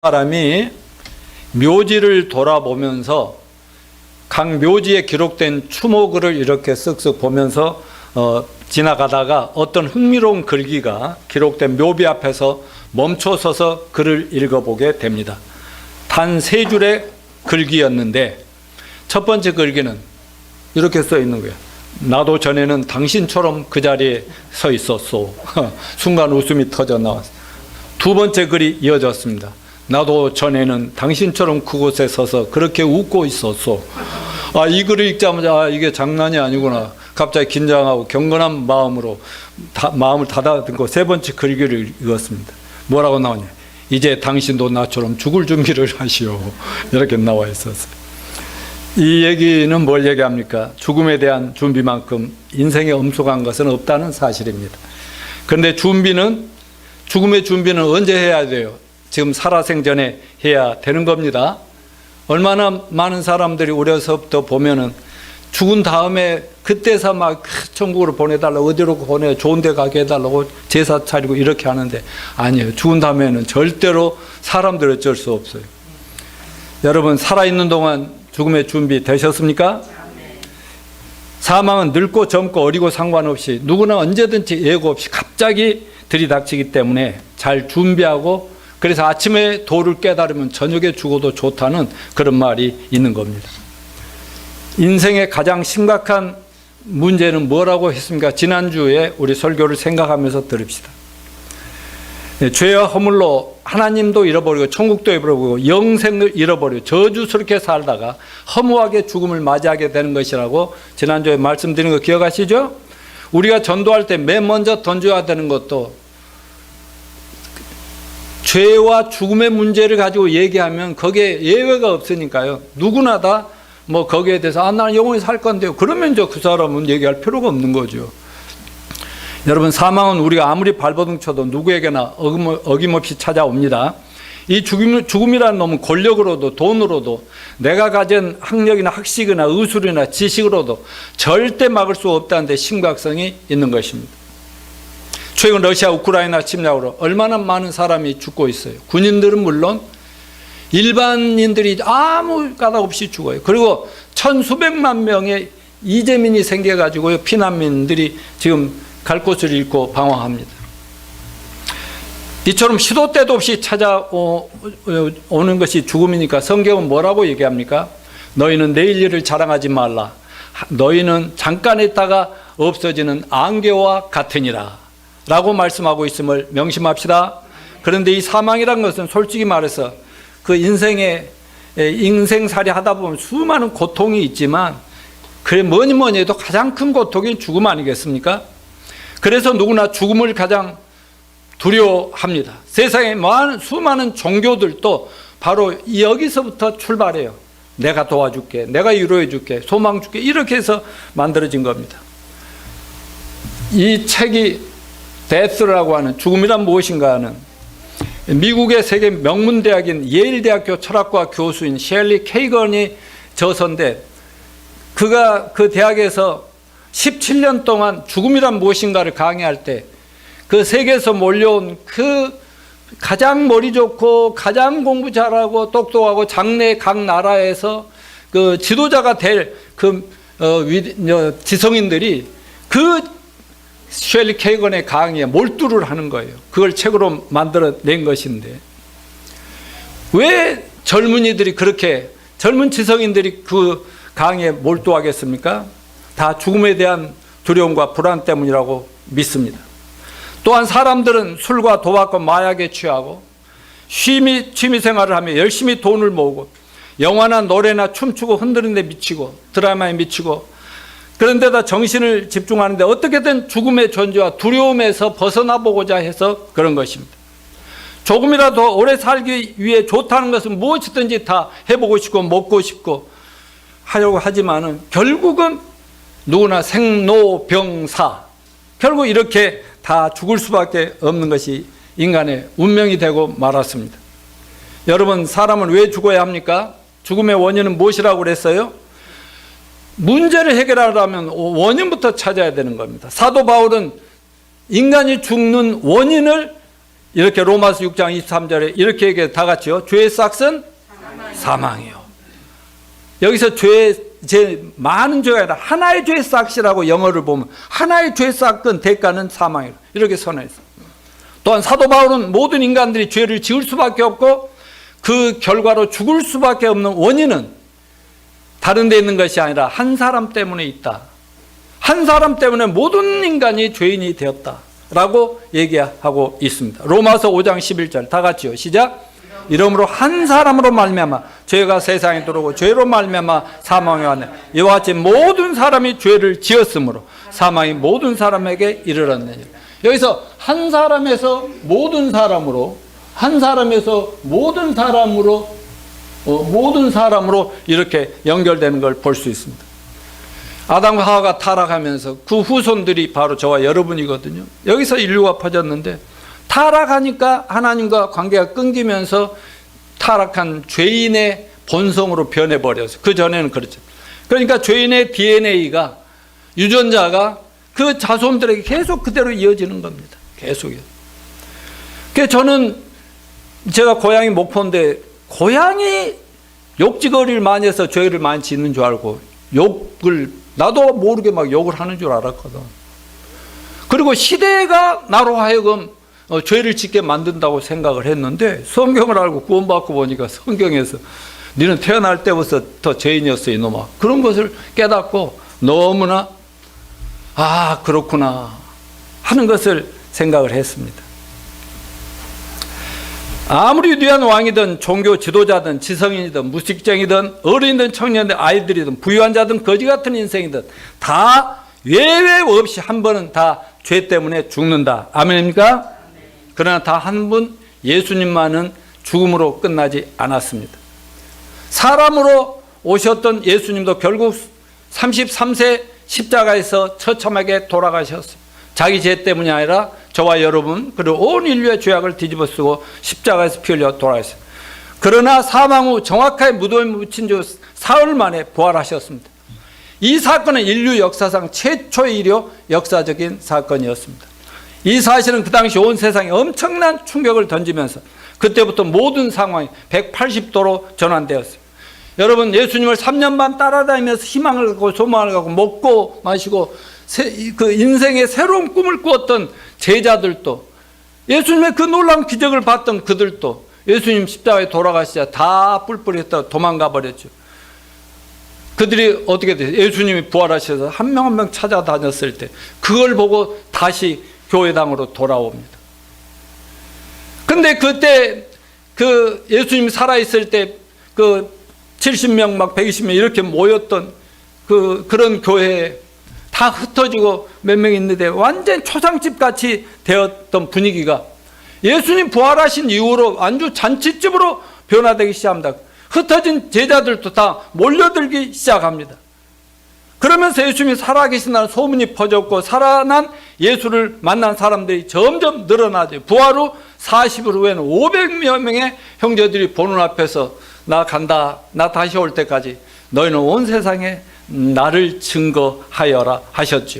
사람이 묘지를 돌아보면서 각 묘지에 기록된 추모글을 이렇게 쓱쓱 보면서 지나가다가 어떤 흥미로운 글귀가 기록된 묘비 앞에서 멈춰서서 글을 읽어보게 됩니다. 단 3줄의 글귀였는데 첫 번째 글귀는 이렇게 써 있는 거예요. 나도 전에는 당신처럼 그 자리에 서 있었소. 순간 웃음이 터져 나왔어요. 두 번째 글이 이어졌습니다. 나도 전에는 당신처럼 그곳에 서서 그렇게 웃고 있었소. 이 글을 읽자마자 이게 장난이 아니구나. 갑자기 긴장하고 경건한 마음으로 마음을 닫아듣고 세 번째 글귀를 읽었습니다. 뭐라고 나오냐? 이제 당신도 나처럼 죽을 준비를 하시오. 이렇게 나와 있었어요. 이 얘기는 뭘 얘기합니까? 죽음에 대한 준비만큼 인생에 엄숙한 것은 없다는 사실입니다. 그런데 죽음의 준비는 언제 해야 돼요? 지금 살아생전에 해야 되는 겁니다. 얼마나 많은 사람들이 어려서부터 보면은 죽은 다음에 그때서 막 천국으로 보내달라고, 어디로 보내, 좋은 데 가게 해달라고 제사 차리고 이렇게 하는데 아니에요. 죽은 다음에는 절대로 사람들 어쩔 수 없어요. 여러분, 살아있는 동안 죽음의 준비 되셨습니까? 사망은 늙고 젊고 어리고 상관없이 누구나 언제든지 예고 없이 갑자기 들이닥치기 때문에 잘 준비하고, 그래서 아침에 도를 깨달으면 저녁에 죽어도 좋다는 그런 말이 있는 겁니다. 인생의 가장 심각한 문제는 뭐라고 했습니까? 지난주에 우리 설교를 생각하면서 들읍시다. 죄와 허물로 하나님도 잃어버리고 천국도 잃어버리고 영생을 잃어버리고 저주스럽게 살다가 허무하게 죽음을 맞이하게 되는 것이라고 지난주에 말씀드린 거 기억하시죠? 우리가 전도할 때 맨 먼저 던져야 되는 것도 죄와 죽음의 문제를 가지고 얘기하면 거기에 예외가 없으니까요. 누구나 다 뭐 거기에 대해서 나는 영원히 살 건데요. 그러면 그 사람은 얘기할 필요가 없는 거죠. 여러분, 사망은 우리가 아무리 발버둥 쳐도 누구에게나 어김없이 찾아옵니다. 이 죽음이라는 놈은 권력으로도 돈으로도 내가 가진 학력이나 학식이나 의술이나 지식으로도 절대 막을 수 없다는 데 심각성이 있는 것입니다. 최근 러시아 우크라이나 침략으로 얼마나 많은 사람이 죽고 있어요. 군인들은 물론 일반인들이 아무 까닭 없이 죽어요. 그리고 천수백만 명의 이재민이 생겨가지고 피난민들이 지금 갈 곳을 잃고 방황합니다. 이처럼 시도 때도 없이 찾아오는 것이 죽음이니까 성경은 뭐라고 얘기합니까? 너희는 내일 일을 자랑하지 말라. 너희는 잠깐 있다가 없어지는 안개와 같으니라 라고 말씀하고 있음을 명심합시다. 그런데 이 사망이란 것은 솔직히 말해서 그 인생살이 하다 보면 수많은 고통이 있지만 그래 뭐니 해도 가장 큰 고통이 죽음 아니겠습니까? 그래서 누구나 죽음을 가장 두려워합니다. 세상에 수많은 종교들도 바로 여기서부터 출발해요. 내가 도와줄게, 내가 위로해 줄게, 소망 줄게, 이렇게 해서 만들어진 겁니다. 이 책이 데스라고 하는 죽음이란 무엇인가 하는 미국의 세계 명문대학인 예일대학교 철학과 교수인 셸리 케이건이 저서인데, 그가 그 대학에서 17년 동안 죽음이란 무엇인가를 강의할 때 그 세계에서 몰려온 그 가장 머리 좋고 가장 공부 잘하고 똑똑하고 장래 각 나라에서 그 지도자가 될 그 지성인들이 그 셸리 케이건의 강의에 몰두를 하는 거예요. 그걸 책으로 만들어낸 것인데, 왜 젊은이들이 그렇게, 젊은 지성인들이 그 강의에 몰두하겠습니까? 다 죽음에 대한 두려움과 불안 때문이라고 믿습니다. 또한 사람들은 술과 도박과 마약에 취하고 취미생활을 하며 열심히 돈을 모으고 영화나 노래나 춤추고 흔드는 데 미치고 드라마에 미치고, 그런데다 정신을 집중하는데 어떻게든 죽음의 존재와 두려움에서 벗어나 보고자 해서 그런 것입니다. 조금이라도 오래 살기 위해 좋다는 것은 무엇이든지 다 해보고 싶고 먹고 싶고 하려고 하지만은 결국은 누구나 생로병사, 결국 이렇게 다 죽을 수밖에 없는 것이 인간의 운명이 되고 말았습니다. 여러분, 사람은 왜 죽어야 합니까? 죽음의 원인은 무엇이라고 그랬어요? 문제를 해결하려면 원인부터 찾아야 되는 겁니다. 사도 바울은 인간이 죽는 원인을 이렇게 로마서 6장 23절에 이렇게 얘기해 다 같이요. 죄의 싹은 사망이요. 여기서 제 많은 죄가 아니라 하나의 죄의 싹이라고 영어를 보면 하나의 죄의 싹은 대가는 사망이라 이렇게 선언했어요. 또한 사도 바울은 모든 인간들이 죄를 지을 수밖에 없고 그 결과로 죽을 수밖에 없는 원인은 다른 데 있는 것이 아니라 한 사람 때문에 있다. 한 사람 때문에 모든 인간이 죄인이 되었다라고 얘기하고 있습니다. 로마서 5장 11절 다 같이요. 시작. 이러므로 한 사람으로 말미암아 죄가 세상에 들어오고 죄로 말미암아 사망이 왔네. 이와 같이 모든 사람이 죄를 지었으므로 사망이 모든 사람에게 이르렀느니라. 여기서 한 사람에서 모든 사람으로 모든 사람으로 이렇게 연결되는 걸 볼 수 있습니다. 아담과 하와가 타락하면서 그 후손들이 바로 저와 여러분이거든요. 여기서 인류가 퍼졌는데 타락하니까 하나님과 관계가 끊기면서 타락한 죄인의 본성으로 변해버렸어요. 그 전에는 그렇죠. 그러니까 죄인의 DNA가 유전자가 그 자손들에게 계속 그대로 이어지는 겁니다. 계속이요. 그래서 저는 제가 고향이 목포인데 고향이 욕지거리를 많이 해서 죄를 많이 짓는 줄 알고 욕을 나도 모르게 막 욕을 하는 줄 알았거든. 그리고 시대가 나로 하여금 죄를 짓게 만든다고 생각을 했는데 성경을 알고 구원받고 보니까 성경에서 너는 태어날 때부터 죄인이었어 이놈아. 그런 것을 깨닫고 너무나 그렇구나 하는 것을 생각을 했습니다. 아무리 위대한 왕이든 종교 지도자든 지성인이든 무식쟁이든 어린이든 청년이든 아이들이든 부유한 자든 거지 같은 인생이든 다 예외 없이 한 번은 다 죄 때문에 죽는다. 아멘입니까? 그러나 다 한 분 예수님만은 죽음으로 끝나지 않았습니다. 사람으로 오셨던 예수님도 결국 33세 십자가에서 처참하게 돌아가셨어요. 자기 죄 때문이 아니라 저와 여러분 그리고 온 인류의 죄악을 뒤집어 쓰고 십자가에서 피 흘려 돌아가셨어요. 그러나 사망 후 정확하게 무덤에 묻힌 지 사흘 만에 부활하셨습니다. 이 사건은 인류 역사상 최초의 일요 역사적인 사건이었습니다. 이 사실은 그 당시 온 세상에 엄청난 충격을 던지면서 그때부터 모든 상황이 180도로 전환되었어요. 여러분 예수님을 3년 반 따라다니면서 희망을 갖고 소망을 갖고 먹고 마시고 그 인생의 새로운 꿈을 꾸었던 제자들도 예수님의 그 놀라운 기적을 봤던 그들도 예수님 십자가에 돌아가시자 다 뿔뿔했다가 도망가 버렸죠. 그들이 어떻게 됐어요? 예수님이 부활하셔서 한 명 한 명 찾아다녔을 때 그걸 보고 다시 교회당으로 돌아옵니다. 근데 그때 그 예수님이 살아있을 때 그 70명 막 120명 이렇게 모였던 그런 교회에 다 흩어지고 몇 명 있는데 완전 초상집 같이 되었던 분위기가 예수님 부활하신 이후로 완전 잔치집으로 변화되기 시작합니다. 흩어진 제자들도 다 몰려들기 시작합니다. 그러면서 예수님이 살아계신다는 소문이 퍼졌고 살아난 예수를 만난 사람들이 점점 늘어나죠. 부활 후 40일 후에는 500여 명의 형제들이 보는 앞에서 나 간다, 나 다시 올 때까지 너희는 온 세상에 나를 증거하여라 하셨죠.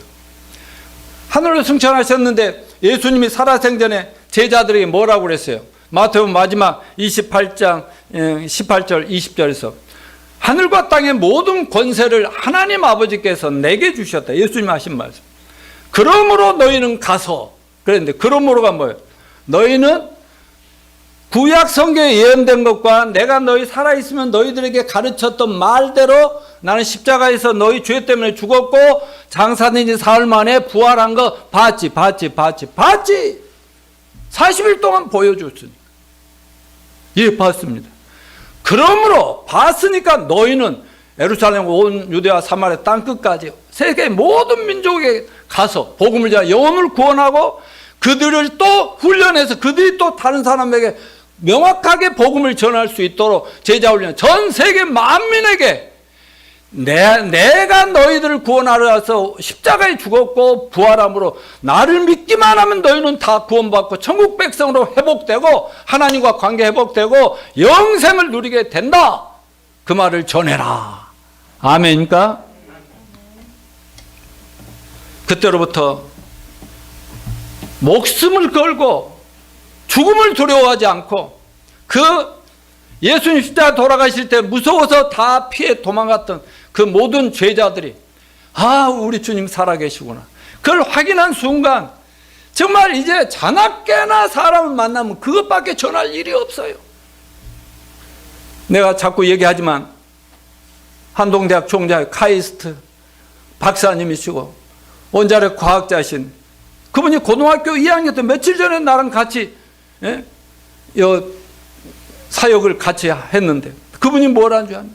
하늘로 승천하셨는데 예수님이 살아생전에 제자들에게 뭐라고 그랬어요? 마태복음 마지막 28장 18절 20절에서 하늘과 땅의 모든 권세를 하나님 아버지께서 내게 주셨다. 예수님 하신 말씀. 그러므로 너희는 가서 그랬는데 그러므로가 뭐예요? 너희는 구약 성경에 예언된 것과 내가 너희 살아있으면 너희들에게 가르쳤던 말대로 나는 십자가에서 너희 죄 때문에 죽었고 장사된 지 사흘 만에 부활한 거 봤지. 40일 동안 보여줬으니. 예, 봤습니다. 그러므로 봤으니까 너희는 예루살렘 온 유대와 사마리아 땅끝까지 세계 모든 민족에게 가서 복음을 전하 영혼을 구원하고 그들을 또 훈련해서 그들이 또 다른 사람에게 명확하게 복음을 전할 수 있도록 제자 훈련 전 세계 만민에게 내가 너희들을 구원하러 와서 십자가에 죽었고 부활함으로 나를 믿기만 하면 너희는 다 구원받고 천국 백성으로 회복되고 하나님과 관계 회복되고 영생을 누리게 된다. 그 말을 전해라. 아멘입니까? 그때로부터 목숨을 걸고 죽음을 두려워하지 않고 그 예수님 십자가 돌아가실 때 무서워서 다 피해 도망갔던 그 모든 제자들이 우리 주님 살아계시구나. 그걸 확인한 순간 정말 이제 자나깨나 사람을 만나면 그것밖에 전할 일이 없어요. 내가 자꾸 얘기하지만 한동대학 총재 카이스트 박사님이시고 원자력 과학자신 그분이 고등학교 2학년 때 며칠 전에 나랑 같이 사역을 같이 했는데 그분이 뭐라는 줄 아냐?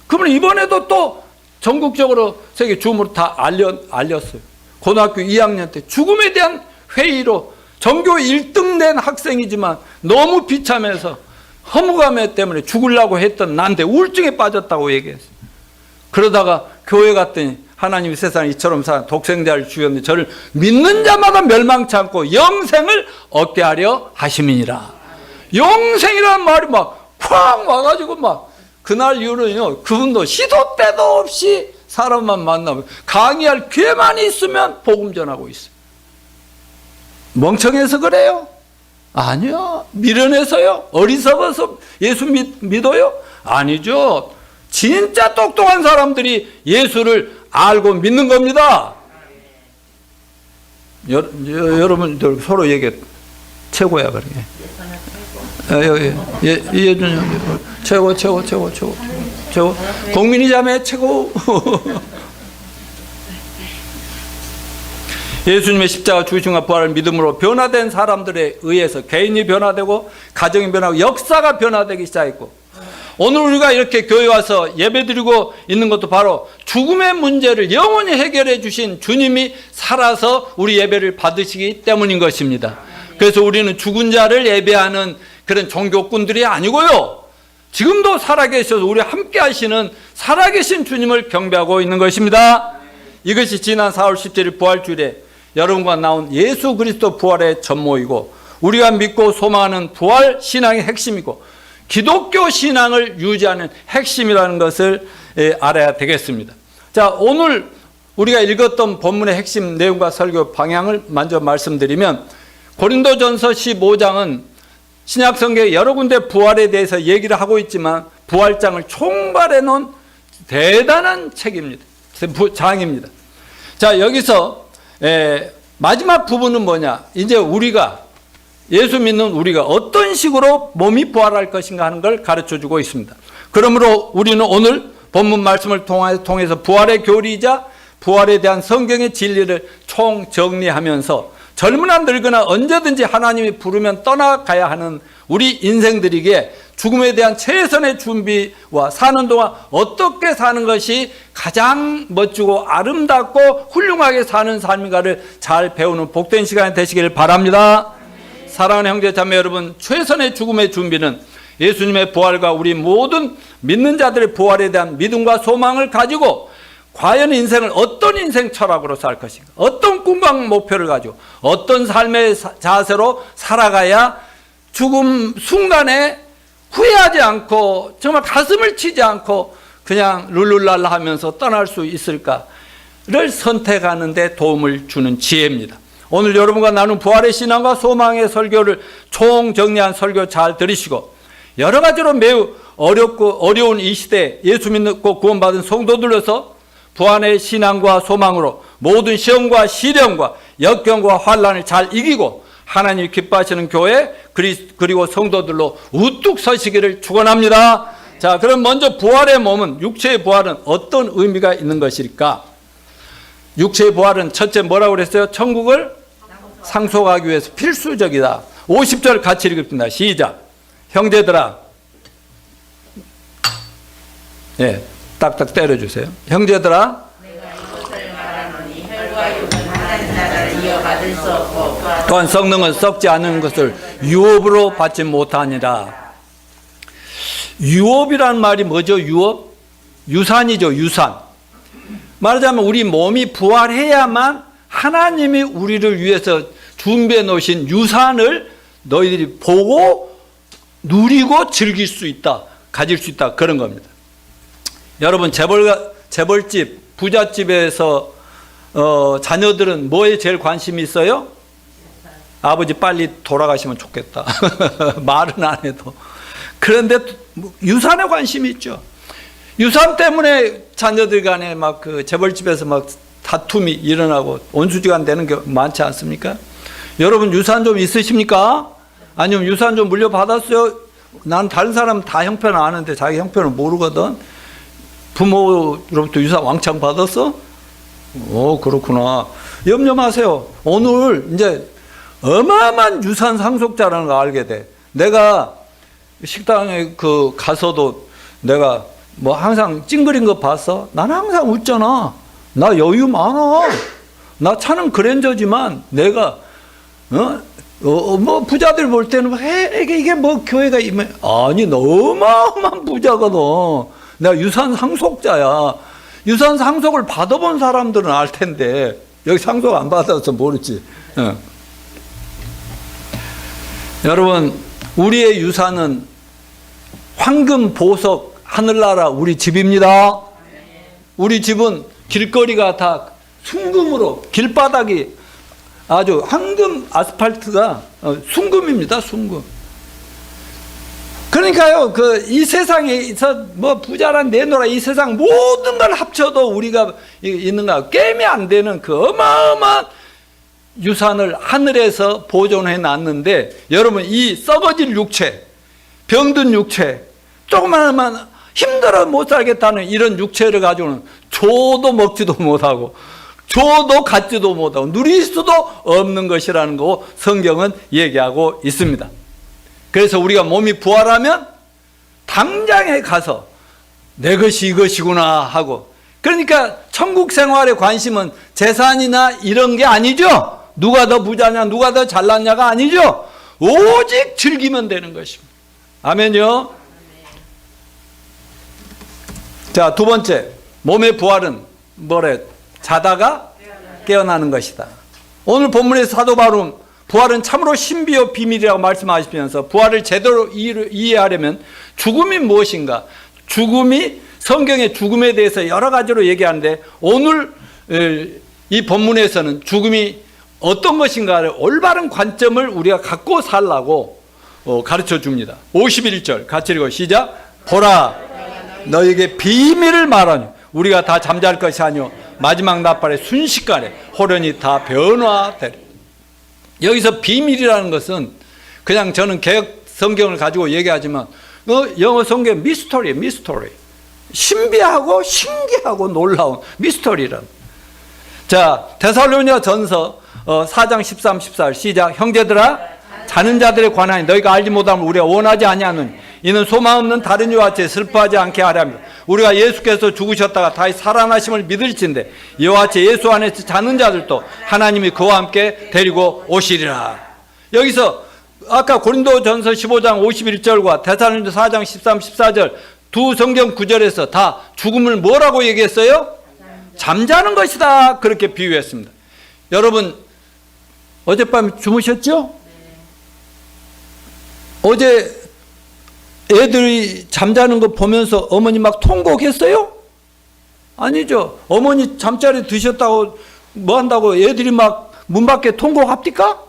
그분이 이번에도 또 전국적으로 세계 줌으로 다 알렸어요. 고등학교 2학년 때 죽음에 대한 회의로 전교 1등 낸 학생이지만 너무 비참해서 허무감 때문에 죽으려고 했던 난데 우울증에 빠졌다고 얘기했어요. 그러다가 교회 갔더니 하나님이 세상에 이처럼 사는 독생자를 주셨는데 저를 믿는 자마다 멸망치 않고 영생을 얻게 하려 하심이니라. 영생이라는 말이 막 쾅 와가지고 막 그날 이후로는요, 그분도 시도 때도 없이 사람만 만나면 강의할 기회만 있으면 복음 전하고 있어요. 멍청해서 그래요? 아니요. 미련해서요? 어리석어서 예수 믿어요? 아니죠. 진짜 똑똑한 사람들이 예수를 알고 믿는 겁니다. 여러분들 서로 얘기해. 최고야, 그래. 예준이 최고. 공민이 자매 최고. 예수님의 십자가 죽으심과 부활을 믿음으로 변화된 사람들에 의해서 개인이 변화되고 가정이 변화하고 역사가 변화되기 시작했고, 오늘 우리가 이렇게 교회 와서 예배드리고 있는 것도 바로 죽음의 문제를 영원히 해결해 주신 주님이 살아서 우리 예배를 받으시기 때문인 것입니다. 그래서 우리는 죽은 자를 예배하는 그런 종교꾼들이 아니고요, 지금도 살아계셔서 우리 함께 하시는 살아계신 주님을 경배하고 있는 것입니다. 이것이 지난 4월 17일 부활주일에 여러분과 나온 예수 그리스도 부활의 전모이고, 우리가 믿고 소망하는 부활 신앙의 핵심이고 기독교 신앙을 유지하는 핵심이라는 것을 알아야 되겠습니다. 자, 오늘 우리가 읽었던 본문의 핵심 내용과 설교 방향을 먼저 말씀드리면, 고린도전서 15장은 신약성경에 여러 군데 부활에 대해서 얘기를 하고 있지만 부활장을 총괄해 놓은 대단한 책입니다. 장입니다. 자, 여기서 마지막 부분은 뭐냐? 이제 우리가, 예수 믿는 우리가 어떤 식으로 몸이 부활할 것인가 하는 걸 가르쳐주고 있습니다. 그러므로 우리는 오늘 본문 말씀을 통해서 부활의 교리이자 부활에 대한 성경의 진리를 총정리하면서 젊으나 늙으나 언제든지 하나님이 부르면 떠나가야 하는 우리 인생들에게 죽음에 대한 최선의 준비와 사는 동안 어떻게 사는 것이 가장 멋지고 아름답고 훌륭하게 사는 삶인가를 잘 배우는 복된 시간이 되시길 바랍니다. 사랑하는 형제 자매 여러분, 최선의 죽음의 준비는 예수님의 부활과 우리 모든 믿는 자들의 부활에 대한 믿음과 소망을 가지고 과연 인생을 어떤 인생 철학으로 살 것인가, 어떤 꿈과 목표를 가지고 어떤 삶의 자세로 살아가야 죽음 순간에 후회하지 않고 정말 가슴을 치지 않고 그냥 룰루랄라 하면서 떠날 수 있을까를 선택하는 데 도움을 주는 지혜입니다. 오늘 여러분과 나눈 부활의 신앙과 소망의 설교를 총정리한 설교 잘 들으시고, 여러 가지로 매우 어려운 이 시대에 예수 믿고 구원받은 성도들로서 부활의 신앙과 소망으로 모든 시험과 시련과 역경과 환난을 잘 이기고 하나님이 기뻐하시는 교회 그리고 성도들로 우뚝 서시기를 축원합니다. 자, 그럼 먼저 부활의 몸은, 육체의 부활은 어떤 의미가 있는 것일까? 육체의 부활은 첫째 뭐라고 그랬어요? 천국을 상속하기 위해서 필수적이다. 50절 같이 읽읍니다. 시작. 형제들아, 딱딱 때려주세요. 형제들아, 또한 성능은 썩지 않은 것을 유업으로 받지 못하니라. 유업이란 말이 뭐죠? 유업? 유산이죠. 유산. 말하자면 우리 몸이 부활해야만 하나님이 우리를 위해서 준비해 놓으신 유산을 너희들이 보고 누리고 즐길 수 있다, 가질 수 있다, 그런 겁니다. 여러분, 재벌집, 부잣집에서 자녀들은 뭐에 제일 관심이 있어요? 아버지 빨리 돌아가시면 좋겠다. 말은 안 해도. 그런데 유산에 관심이 있죠. 유산 때문에 자녀들 간에 막 그 재벌집에서 막 다툼이 일어나고 온수지간 되는 게 많지 않습니까? 여러분 유산 좀 있으십니까? 아니면 유산 좀 물려받았어요? 난 다른 사람 다 형편 아는데 자기 형편을 모르거든. 부모로부터 유산 왕창 받았어? 그렇구나. 염려 마세요. 오늘 이제 어마어마한 유산 상속자라는 걸 알게 돼. 내가 식당에 가서도 내가 뭐 항상 찡그린 거 봤어? 난 항상 웃잖아. 나 여유 많아. 나 차는 그랜저지만 내가 뭐 부자들 볼 때는 이게 뭐 교회가 아니 어마어마한 부자거든. 내가 유산 상속자야. 유산 상속을 받아본 사람들은 알 텐데 여기 상속 안 받아서 모르지. 여러분 우리의 유산은 황금 보석 하늘나라 우리 집입니다. 우리 집은 길거리가 다 순금으로 길바닥이 아주 황금 아스팔트가 순금입니다. 순금. 그러니까요 이 세상에서 뭐 부자란 내놓으라 이 세상 모든 걸 합쳐도 우리가 있는가 게임이 안 되는 그 어마어마한 유산을 하늘에서 보존해 놨는데 여러분 이 썩어질 육체 병든 육체 조그마한 힘들어 못 살겠다는 이런 육체를 가지고는 줘도 먹지도 못하고 줘도 갖지도 못하고 누릴 수도 없는 것이라는 거 성경은 얘기하고 있습니다. 그래서 우리가 몸이 부활하면 당장에 가서 내 것이 이것이구나 하고 그러니까 천국 생활의 관심은 재산이나 이런 게 아니죠. 누가 더 부자냐 누가 더 잘났냐가 아니죠. 오직 즐기면 되는 것입니다. 아멘요. 자, 두 번째 몸의 부활은 뭐래? 자다가 깨어나는 것이다. 오늘 본문의 사도 바울은 부활은 참으로 신비요 비밀이라고 말씀하시면서 부활을 제대로 이해하려면 죽음이 무엇인가? 죽음이 성경의 죽음에 대해서 여러 가지로 얘기하는데 오늘 이 본문에서는 죽음이 어떤 것인가를 올바른 관점을 우리가 갖고 살라고 가르쳐 줍니다. 51절 같이 읽어 시작. 보라 너에게 비밀을 말하니 우리가 다 잠잘 것이 아니오 마지막 나팔에 순식간에 호련히 다 변화되리. 여기서 비밀이라는 것은 그냥 저는 개역 성경을 가지고 얘기하지만 영어 성경 미스터리예요. 미스터리. 신비하고 신기하고 놀라운 미스터리라는. 자, 데살로니가 전서 4장 13, 14 시작. 형제들아 자는 자들에 관하여 너희가 알지 못하면 우리가 원하지 아니하느니 이는 소망 없는 다른 이와 같이 슬퍼하지 않게 하려면 우리가 예수께서 죽으셨다가 다시 살아나심을 믿을진데 이와 같이 예수 안에서 자는 자들도 하나님이 그와 함께 데리고 오시리라. 여기서 아까 고린도전서 15장 51절과 데살로니가 4장 13, 14절 두 성경 구절에서 다 죽음을 뭐라고 얘기했어요? 잠자는 것이다. 그렇게 비유했습니다. 여러분 어젯밤에 주무셨죠? 어제 애들이 잠자는 거 보면서 어머니 막 통곡했어요? 아니죠. 어머니 잠자리 드셨다고 뭐 한다고 애들이 막 문 밖에 통곡합니까?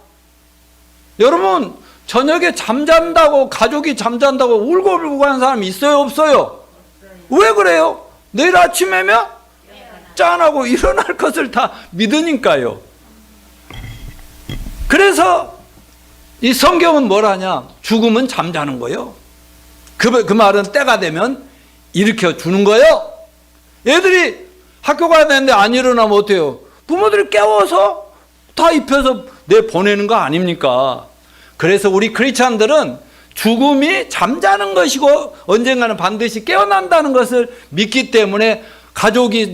여러분 저녁에 잠잔다고 가족이 잠잔다고 울고 가는 사람이 있어요 없어요? 왜 그래요? 내일 아침에면 짠하고 일어날 것을 다 믿으니까요. 그래서 이 성경은 뭘 하냐? 죽음은 잠자는 거예요. 그 말은 때가 되면 일으켜 주는 거예요. 애들이 학교 가야 되는데 안 일어나면 어때요? 부모들이 깨워서 다 입혀서 내보내는 거 아닙니까? 그래서 우리 크리스찬들은 죽음이 잠자는 것이고 언젠가는 반드시 깨어난다는 것을 믿기 때문에 가족이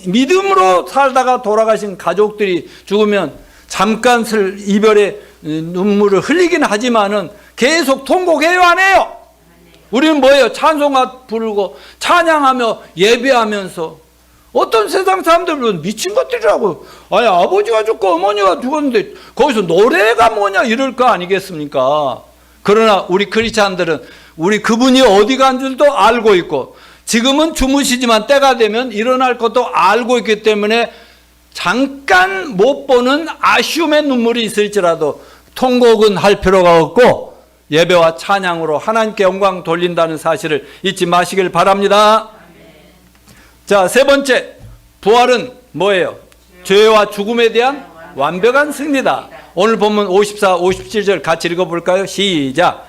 믿음으로 살다가 돌아가신 가족들이 죽으면 잠깐 이별의 눈물을 흘리긴 하지만은 계속 통곡해요 안 해요? 우리는 뭐예요? 찬송가 부르고 찬양하며 예배하면서 어떤 세상 사람들은 미친 것들이라고 아니 아버지가 죽고 어머니가 죽었는데 거기서 노래가 뭐냐 이럴 거 아니겠습니까? 그러나 우리 크리스찬들은 우리 그분이 어디 간 줄도 알고 있고 지금은 주무시지만 때가 되면 일어날 것도 알고 있기 때문에 잠깐 못 보는 아쉬움의 눈물이 있을지라도 통곡은 할 필요가 없고 예배와 찬양으로 하나님께 영광 돌린다는 사실을 잊지 마시길 바랍니다. 자, 세 번째, 부활은 뭐예요? 죄와 죽음에 대한 완벽한 승리다. 오늘 본문 54, 57절 같이 읽어볼까요? 시작.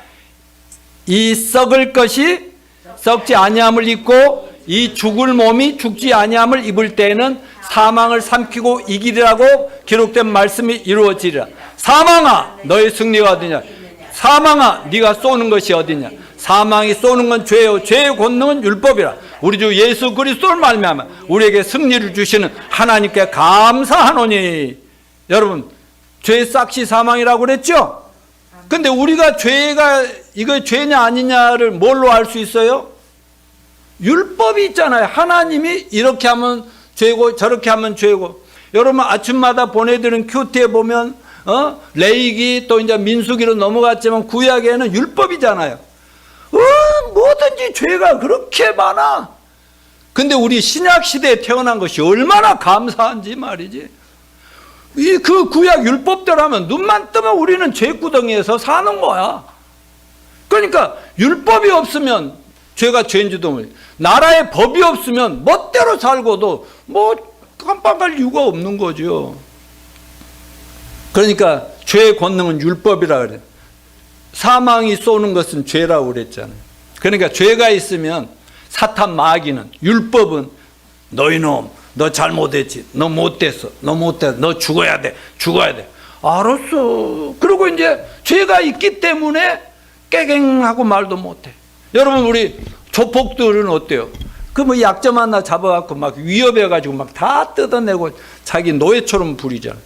이 썩을 것이 썩지 아니함을 입고 이 죽을 몸이 죽지 아니함을 입을 때에는 사망을 삼키고 이기리라고 기록된 말씀이 이루어지리라. 사망아, 너의 승리가 어디냐? 사망아, 네가 쏘는 것이 어디냐? 사망이 쏘는 건 죄요, 죄의 권능은 율법이라. 우리 주 예수 그리스도를 말미암아 우리에게 승리를 주시는 하나님께 감사하노니. 여러분, 죄의 싹시 사망이라고 그랬죠? 근데 우리가 죄가 이거 죄냐 아니냐를 뭘로 알 수 있어요? 율법이 있잖아요. 하나님이 이렇게 하면 죄고 저렇게 하면 죄고. 여러분, 아침마다 보내드리는 큐티에 보면 레위기 또 이제 민수기로 넘어갔지만 구약에는 율법이잖아요. 뭐든지 죄가 그렇게 많아. 근데 우리 신약 시대에 태어난 것이 얼마나 감사한지 말이지. 그 구약 율법대로 하면 눈만 뜨면 우리는 죄구덩이에서 사는 거야. 그러니까 율법이 없으면 죄가 죄인지도 모르고, 나라의 법이 없으면 멋대로 살고도 뭐 깜빡할 이유가 없는 거죠. 그러니까 죄의 권능은 율법이라 그래요. 사망이 쏘는 것은 죄라고 그랬잖아요. 그러니까 죄가 있으면 사탄 마귀는, 율법은 너희놈 너 잘못했지, 너 못됐어, 너 죽어야 돼, 알았어. 그리고 이제 죄가 있기 때문에 깨갱하고 말도 못해. 여러분, 우리 조폭들은 어때요? 그 뭐 약점 하나 잡아갖고 막 위협해가지고 막 다 뜯어내고 자기 노예처럼 부리잖아요.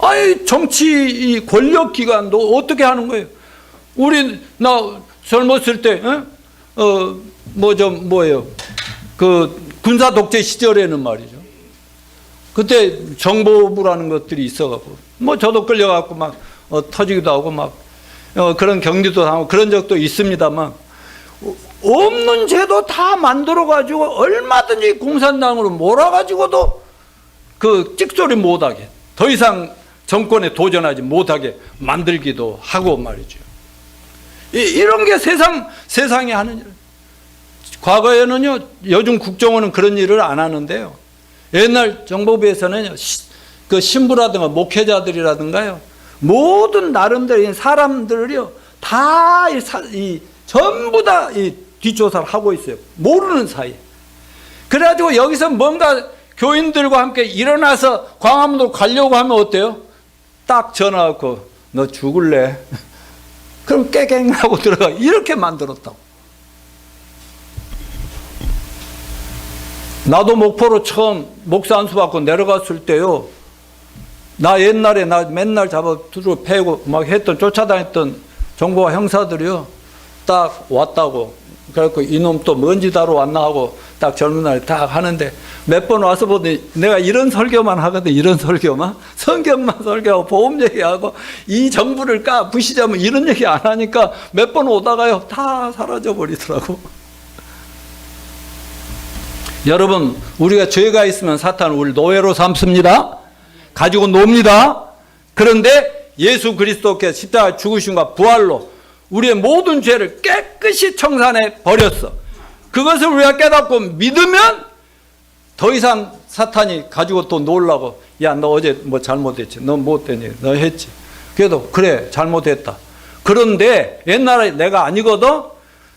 아니, 정치 권력기관도 어떻게 하는 거예요? 나 젊었을 때, 그 군사 독재 시절에는 말이죠. 그때 정보부라는 것들이 있어갖고, 뭐 저도 끌려갖고 막 터지기도 하고 막 그런 격리도 하고 그런 적도 있습니다만, 없는 죄도 다 만들어가지고 얼마든지 공산당으로 몰아가지고도 그 찍소리 못하게, 더 이상 정권에 도전하지 못하게 만들기도 하고 말이죠. 이런 게 세상이 하는 일. 과거에는요, 요즘 국정원은 그런 일을 안 하는데요. 옛날 정보부에서는요, 그 신부라든가 목회자들이라든가요, 모든 나름대로 사람들을요, 전부 다 뒷조사를 하고 있어요. 모르는 사이에. 그래가지고 여기서 뭔가 교인들과 함께 일어나서 광화문으로 가려고 하면 어때요? 딱 전화하고, 너 죽을래? 그럼 깨갱하고 들어가. 이렇게 만들었다고. 나도 목포로 처음 목사 안수 받고 내려갔을 때요, 나 옛날에 맨날 잡아 두루 패고 막 쫓아다녔던 정보와 형사들이요, 딱 왔다고. 그래갖고 이놈 또 먼지 다러 왔나 하고 딱 젊은 날에 딱 하는데, 몇 번 와서 보더니 내가 이런 설교만 하거든. 이런 설교만, 성경만 설교하고 보험 얘기하고 이 정부를 부시자면 이런 얘기 안 하니까 몇 번 오다가요 다 사라져 버리더라고. 여러분, 우리가 죄가 있으면 사탄은 우리를 노예로 삼습니다. 가지고 놉니다. 그런데 예수 그리스도께서 십자가 죽으심과 부활로 우리의 모든 죄를 깨끗이 청산해 버렸어. 그것을 우리가 깨닫고 믿으면 더 이상 사탄이 가지고 또 놀라고, 야, 너 어제 뭐 잘못했지, 너 못되니, 너 했지. 그래도 그래, 잘못했다. 그런데 옛날에 내가 아니거든.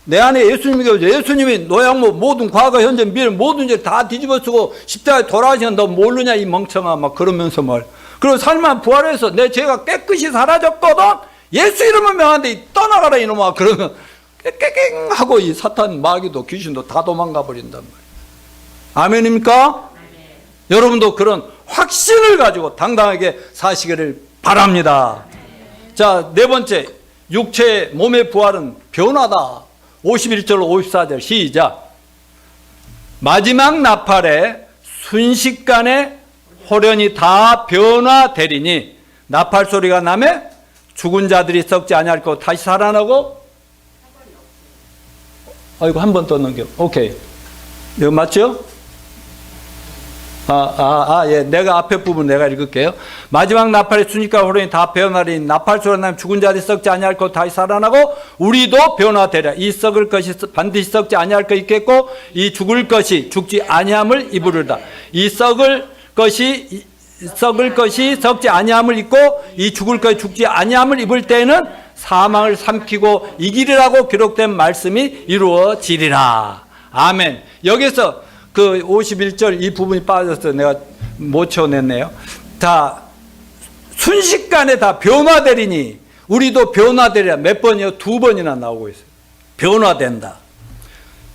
내 안에 예수님이 계셔. 예수님이 노양모 모든 과거 현재 미래 모든 죄 다 뒤집어 쓰고 십자가에 돌아가시는 너 모르냐 이 멍청아, 막 그러면서 말. 그리고 살만 부활해서 내 죄가 깨끗이 사라졌거든. 예수 이름을 명한데 떠나가라 이놈아. 그러면 깨갱 하고 이 사탄 마귀도 귀신도 다 도망가 버린단 말이에요. 아멘입니까? 네. 여러분도 그런 확신을 가지고 당당하게 사시기를 바랍니다. 자, 네 번째, 육체의 몸의 부활은 변화다. 51절 54절 시작. 마지막 나팔에 순식간에 호련히 다 변화되리니 나팔 소리가 나매 죽은 자들이 썩지 아니할 거 다시 살아나고. 아이고, 한 번 더 넘겨. 오케이. 이거 맞죠? 예. 내가 앞에 부분 내가 읽을게요. 마지막 나팔의 순식과 호련이 다 배어나리니 나팔 소리가 나면 죽은 자들이 썩지 아니할 것 다시 살아나고 우리도 변화되랴. 이 썩을 것이 반드시 썩지 아니할 것 있겠고 이 죽을 것이 죽지 아니함을 입으리로다. 이 썩을 것이 썩지 아니함을 입고 이 죽을 것이 죽지 아니함을 입을 때에는 사망을 삼키고 이기리라고 기록된 말씀이 이루어지리라. 아멘. 여기서 그 51절 이 부분이 빠져서 내가 못 쳐냈네요. 다 순식간에 다 변화되리니 우리도 변화되리라. 몇 번이요? 2번이나 나오고 있어요. 변화된다.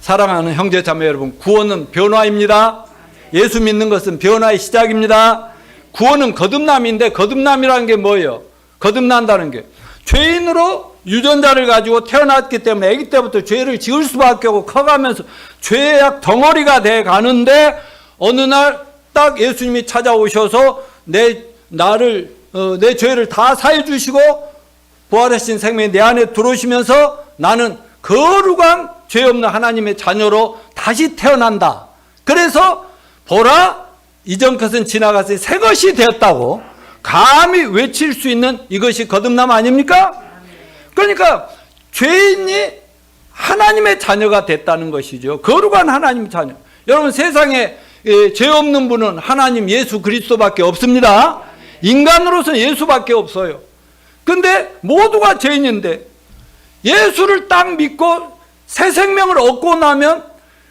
사랑하는 형제 자매 여러분, 구원은 변화입니다. 예수 믿는 것은 변화의 시작입니다. 구원은 거듭남인데 거듭남이라는 게 뭐예요? 거듭난다는 게 죄인으로 유전자를 가지고 태어났기 때문에 아기 때부터 죄를 지을 수밖에 없고 커가면서 죄악 덩어리가 돼 가는데 어느 날 딱 예수님이 찾아오셔서 내 죄를 다 사해 주시고 부활하신 생명이 내 안에 들어오시면서 나는 거룩한 죄 없는 하나님의 자녀로 다시 태어난다. 그래서 보라 이전 것은 지나가서 새 것이 되었다고 감히 외칠 수 있는 이것이 거듭남 아닙니까? 그러니까 죄인이 하나님의 자녀가 됐다는 것이죠. 거룩한 하나님의 자녀. 여러분 세상에 죄 없는 분은 하나님 예수 그리스도밖에 없습니다. 인간으로서는 예수밖에 없어요. 근데 모두가 죄인인데 예수를 딱 믿고 새 생명을 얻고 나면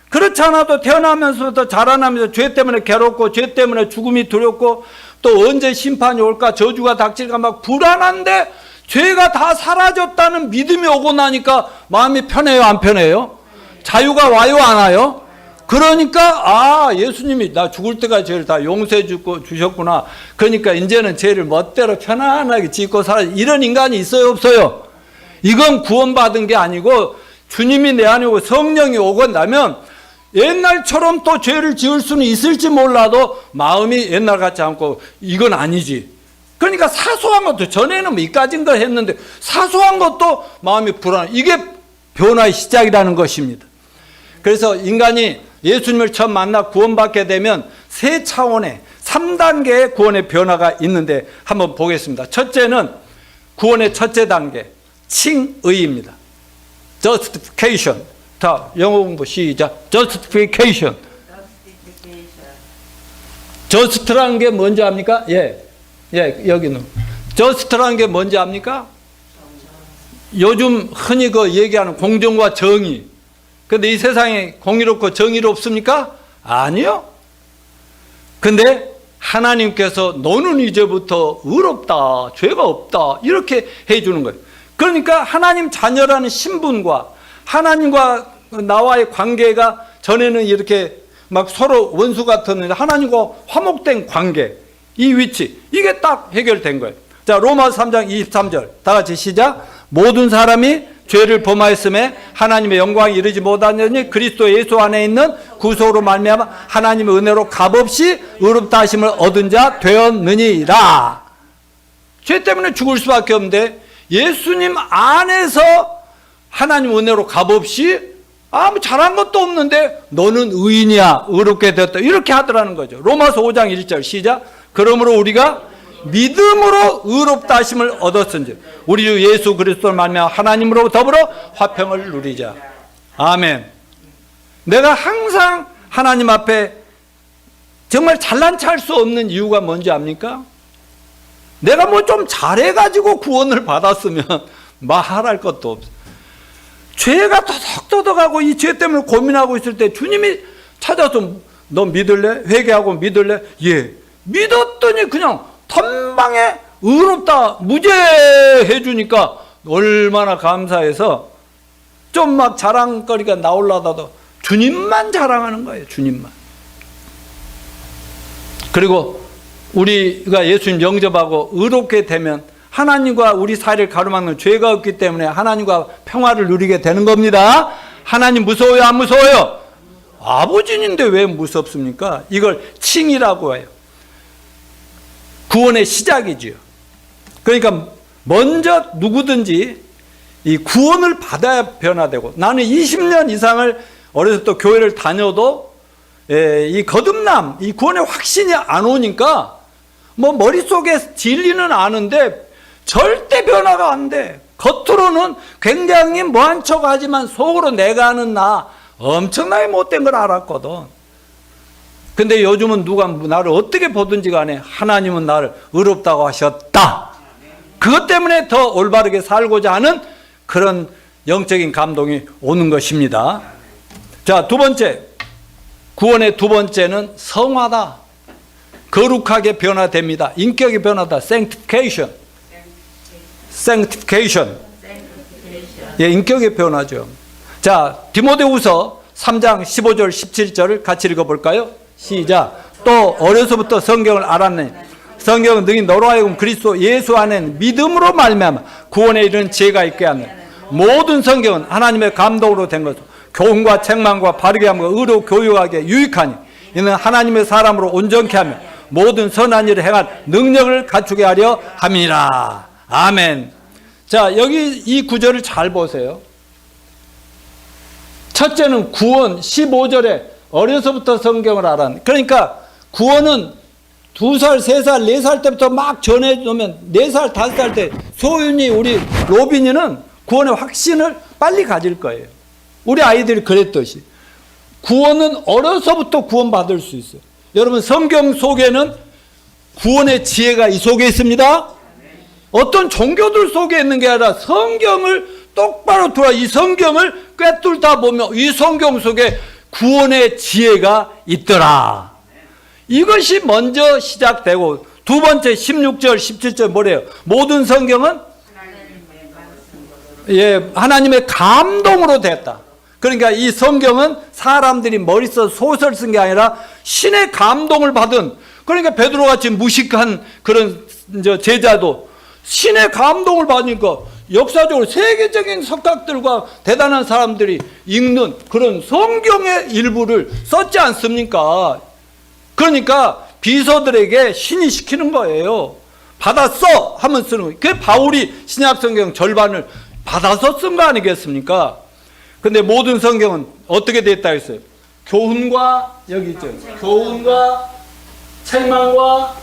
그렇지 않아도 태어나면서부터 자라나면서 죄 때문에 괴롭고 죄 때문에 죽음이 두렵고 또 언제 심판이 올까 저주가 닥칠까 막 불안한데 죄가 다 사라졌다는 믿음이 오고 나니까 마음이 편해요, 안 편해요? 자유가 와요, 안 와요? 그러니까 예수님이 나 죽을 때까지 죄를 다 용서해 주셨구나. 그러니까 이제는 죄를 멋대로 편안하게 짓고 살아. 이런 인간이 있어요, 없어요? 이건 구원받은 게 아니고 주님이 내 안에 오고 성령이 오고 나면 옛날처럼 또 죄를 지을 수는 있을지 몰라도 마음이 옛날 같지 않고 이건 아니지. 그러니까 사소한 것도 전에는 뭐 이까진 걸 했는데 사소한 것도 마음이 불안해. 이게 변화의 시작이라는 것입니다. 그래서 인간이 예수님을 처음 만나 구원받게 되면 세 차원의 3단계의 구원의 변화가 있는데 한번 보겠습니다. 첫째는 구원의 첫째 단계 칭의입니다. Justification. 자, 영어 공부 시작. Justification. Just라는 게 뭔지 압니까? 여기는. Just라는 게 뭔지 압니까? 요즘 흔히 얘기하는 공정과 정의. 근데 이 세상에 공의롭고 정의롭습니까? 아니요. 근데 하나님께서 너는 이제부터 의롭다, 죄가 없다 이렇게 해주는 거예요. 그러니까 하나님 자녀라는 신분과 하나님과 나와의 관계가 전에는 이렇게 막 서로 원수 같았는데 하나님과 화목된 관계, 이 위치 이게 딱 해결된 거예요. 자, 로마서 3장 23절 다 같이 시작. 모든 사람이 죄를 범하였음에 하나님의 영광에 이르지 못하느니 그리스도 예수 안에 있는 구속으로 말미암아 하나님의 은혜로 값없이 의롭다 하심을 얻은 자 되었느니라. 죄 때문에 죽을 수밖에 없는데 예수님 안에서 하나님 은혜로 값없이 아무 잘한 것도 없는데 너는 의인이야, 의롭게 되었다 이렇게 하더라는 거죠. 로마서 5장 1절 시작. 그러므로 우리가 믿음으로 의롭다 하심을 얻었은지 우리 주 예수 그리스도를 말미암아 하나님으로 더불어 화평을 누리자. 아멘. 내가 항상 하나님 앞에 정말 잘난 체 할 수 없는 이유가 뭔지 압니까? 내가 뭐 좀 잘해가지고 구원을 받았으면 말할 것도 없어. 죄가 터덕터덕하고 이 죄 때문에 고민하고 있을 때 주님이 찾아서 너 믿을래? 회개하고 믿을래? 예. 믿었더니 그냥 단방에 의롭다 무죄해 주니까 얼마나 감사해서 좀 막 자랑거리가 나오려다도 주님만 자랑하는 거예요. 주님만. 그리고 우리가 예수님 영접하고 의롭게 되면 하나님과 우리 사이를 가로막는 죄가 없기 때문에 하나님과 평화를 누리게 되는 겁니다. 하나님 무서워요, 안 무서워요? 아버지인데 왜 무섭습니까? 이걸 칭이라고 해요. 구원의 시작이지요. 그러니까 먼저 누구든지 이 구원을 받아야 변화되고, 나는 20년 이상을 어려서부터 교회를 다녀도 이 거듭남, 이 구원의 확신이 안 오니까 뭐 머릿속에 진리는 아는데 절대 변화가 안 돼. 겉으로는 굉장히 뭐한 척하지만 속으로 내가 아는 나 엄청나게 못된 걸 알았거든. 근데 요즘은 누가 나를 어떻게 보든지 간에 하나님은 나를 의롭다고 하셨다. 그것 때문에 더 올바르게 살고자 하는 그런 영적인 감동이 오는 것입니다. 자, 두 번째, 구원의 두 번째는 성화다. 거룩하게 변화됩니다. 인격이 변화다. sanctification. 예, 인격의 변화죠. 자, 디모데후서 3장 15절 17절을 같이 읽어볼까요? 시작. 또 어려서부터 성경을 알았네. 성경은 능히 너로 하여금 그리스도 예수 안에는 믿음으로 말미암아 구원에 이르는 지혜가 있게 하는 모든 성경은 하나님의 감동으로 된 것으로 교훈과 책망과 바르게 함과 의로 교육하게 유익하니 이는 하나님의 사람으로 온전케 하며 모든 선한 일을 행할 능력을 갖추게 하려 함이라. 아멘. 자, 여기 이 구절을 잘 보세요. 첫째는 구원 15절에 어려서부터 성경을 알았네. 그러니까 구원은 2살, 3살, 4살 때부터 막 전해놓으면 4살, 5살 때 소윤이 우리 로빈이는 구원의 확신을 빨리 가질 거예요. 우리 아이들이 그랬듯이. 구원은 어려서부터 구원받을 수 있어요. 여러분 성경 속에는 구원의 지혜가 이 속에 있습니다. 어떤 종교들 속에 있는 게 아니라 성경을 똑바로 들어 이 성경을 꿰뚫다 보면 이 성경 속에 구원의 지혜가 있더라. 이것이 먼저 시작되고 두 번째 16절 17절 뭐래요? 모든 성경은 하나님의 감동으로 됐다. 그러니까 이 성경은 사람들이 머릿속 소설 쓴 게 아니라 신의 감동을 받은, 그러니까 베드로같이 무식한 그런 제자도 신의 감동을 받으니까 역사적으로 세계적인 석학들과 대단한 사람들이 읽는 그런 성경의 일부를 썼지 않습니까? 그러니까 비서들에게 신이 시키는 거예요. 받았어 하면 쓰는 거예요. 그게 바울이 신약 성경 절반을 받아서 쓴 거 아니겠습니까? 근데 모든 성경은 어떻게 됐다 했어요? 교훈과 여기 있죠. 교훈과 책망과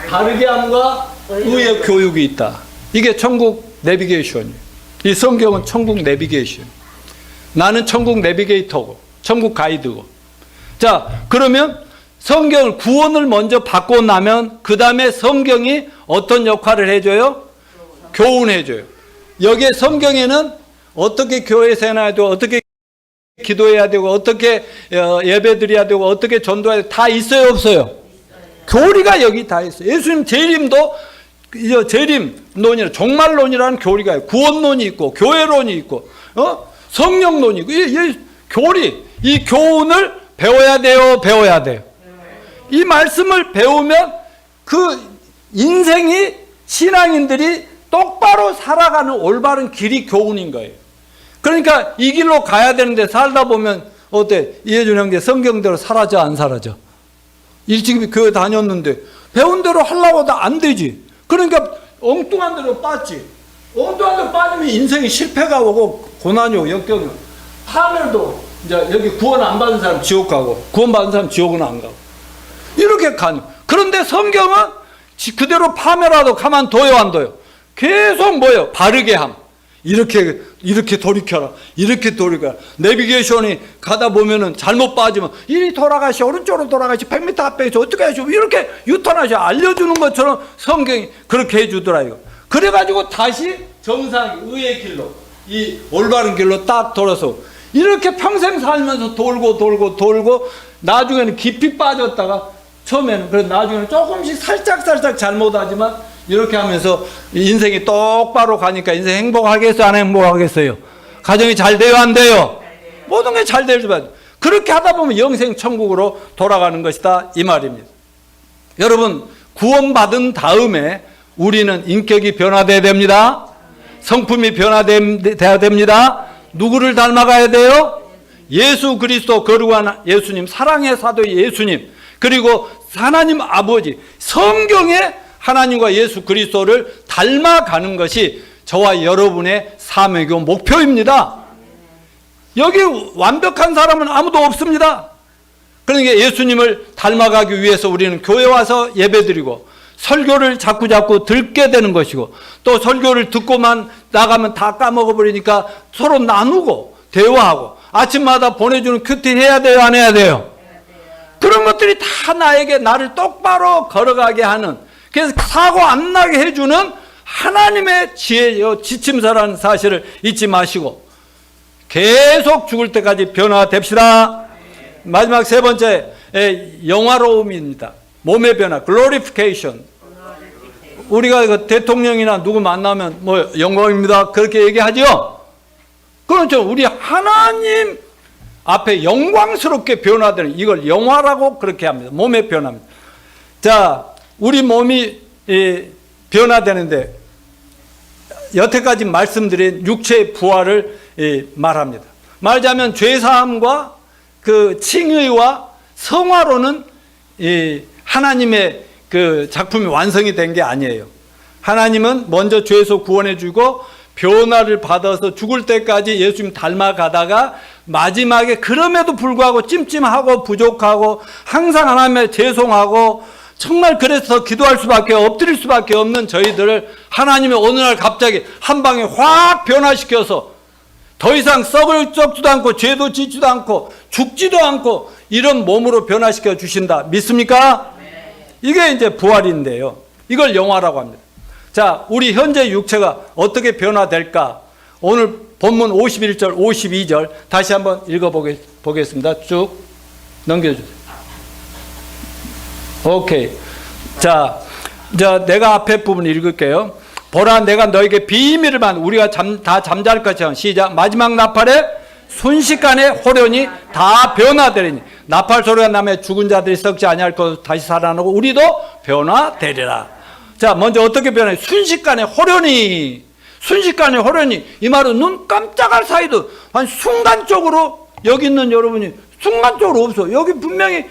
바르게 함과 의의 교육이 있다. 이게 천국 내비게이션이에요. 이 성경은 천국 내비게이션. 나는 천국 내비게이터고 천국 가이드고. 자, 그러면 성경을 구원을 먼저 받고 나면 그 다음에 성경이 어떤 역할을 해줘요? 교훈해줘요. 여기에 성경에는 어떻게 교회에서 해야 되고 어떻게 기도해야 되고 어떻게 예배드려야 되고 어떻게 전도해야 되고 다 있어요 없어요? 교리가 여기 다 있어요. 예수님 재림도 재림론이라 종말론이라는 교리가 있고 구원론이 있고 교회론이 있고 성령론이 있고 이 교리, 이 교훈을 배워야 돼요, 배워야 돼요. 이 말씀을 배우면 그 인생이 신앙인들이 똑바로 살아가는 올바른 길이 교훈인 거예요. 그러니까 이 길로 가야 되는데 살다 보면 어때? 이해준 형제 성경대로 사라져 안 사라져? 일찍 교회 다녔는데 배운 대로 하려고 하다 안 되지. 그러니까 엉뚱한 대로 빠지. 엉뚱한 대로 빠지면 인생이 실패가 오고 고난이 오고 역경이. 파멸도 이제 여기 구원 안 받은 사람 지옥 가고 구원 받은 사람 지옥은 안 가고 이렇게 가는. 그런데 성경은 그대로 파멸하도 가만둬요 안 둬요? 계속 뭐예요? 바르게 함. 이렇게 돌이켜라. 이렇게 돌이켜라. 내비게이션이 가다 보면은 잘못 빠지면 이리 돌아가시, 오른쪽으로 돌아가시, 100m 앞에 있어. 어떻게 하시오? 이렇게 유턴하시. 알려주는 것처럼 성경이 그렇게 해주더라, 이거. 그래가지고 다시 정상, 의의 길로, 이 올바른 길로 딱 돌아서 이렇게 평생 살면서 돌고 나중에는 깊이 빠졌다가 처음에는 그래서 나중에는 조금씩 살짝 잘못하지만 이렇게 하면서 인생이 똑바로 가니까 인생 행복하겠어요? 안 행복하겠어요? 가정이 잘 돼요? 안 돼요? 모든 게 잘 되지만 그렇게 하다 보면 영생 천국으로 돌아가는 것이다 이 말입니다. 여러분 구원받은 다음에 우리는 인격이 변화돼야 됩니다. 성품이 변화돼야 됩니다. 누구를 닮아가야 돼요? 예수 그리스도 거룩한 예수님, 사랑의 사도 예수님, 그리고 하나님 아버지, 성경에 하나님과 예수 그리스도를 닮아가는 것이 저와 여러분의 사명이고 목표입니다. 여기 완벽한 사람은 아무도 없습니다. 그러니까 예수님을 닮아가기 위해서 우리는 교회 와서 예배드리고 설교를 자꾸 듣게 되는 것이고, 또 설교를 듣고만 나가면 다 까먹어버리니까 서로 나누고 대화하고, 아침마다 보내주는 큐티 해야 돼요, 안 해야 돼요? 그런 것들이 다 나를 똑바로 걸어가게 하는, 그래서 사고 안 나게 해주는 하나님의 지혜요, 지침서라는 사실을 잊지 마시고 계속 죽을 때까지 변화됩시다. 마지막 세 번째, 영화로움입니다. 몸의 변화, glorification. 우리가 그 대통령이나 누구 만나면 뭐 영광입니다, 그렇게 얘기하죠. 그렇죠. 우리 하나님 앞에 영광스럽게 변화되는, 이걸 영화라고 그렇게 합니다. 몸의 변화입니다. 자, 우리 몸이 변화되는데 여태까지 말씀드린 육체의 부활을 말합니다. 말하자면 죄사함과 그 칭의와 성화로는 하나님의 그 작품이 완성이 된 게 아니에요. 하나님은 먼저 죄에서 구원해 주고 변화를 받아서 죽을 때까지 예수님 닮아가다가 마지막에 그럼에도 불구하고 찜찜하고 부족하고 항상 하나님에 죄송하고 정말 그래서 기도할 수밖에, 엎드릴 수밖에 없는 저희들을 하나님이 어느 날 갑자기 한 방에 확 변화시켜서 더 이상 썩지도 않고 죄도 짓지도 않고 죽지도 않고 이런 몸으로 변화시켜 주신다. 믿습니까? 이게 이제 부활인데요. 이걸 영화라고 합니다. 자, 우리 현재 육체가 어떻게 변화될까? 오늘 본문 51절, 52절 다시 한번 읽어보겠습니다. 쭉 넘겨주세요. 오케이. 자, 내가 앞에 부분 읽을게요. 보라, 내가 너에게 비밀을 우리가 다 잠잘 것처럼, 시작. 마지막 나팔에 순식간에 호련히 다 변화되리니, 나팔 소리가 나면 죽은 자들이 썩지 아니할 것 다시 살아나고 우리도 변화되리라. 자, 먼저 어떻게 변해? 순식간에 호련히. 이 말은 눈 깜짝할 사이도, 한 순간적으로, 여기 있는 여러분이 순간적으로 없어. 여기 분명히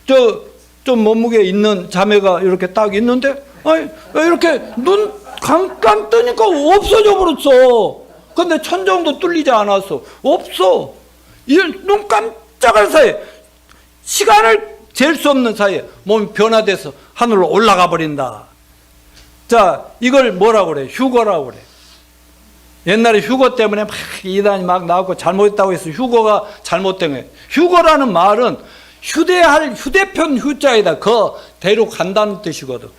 좀 몸무게 있는 자매가 이렇게 딱 있는데, 아니, 이렇게 눈 잠깐 뜨니까 없어져 버렸어. 근데 천정도 뚫리지 않았어. 없어. 눈 깜짝할 사이에, 시간을 잴 수 없는 사이에 몸이 변화돼서 하늘로 올라가 버린다. 자, 이걸 뭐라고 그래? 휴거라고 그래. 옛날에 휴거 때문에 막 이단이 막 나왔고 잘못했다고 해서 휴거가 잘못된 거예요. 휴거라는 말은 휴대폰 휴자에다 대로 간다는 뜻이거든.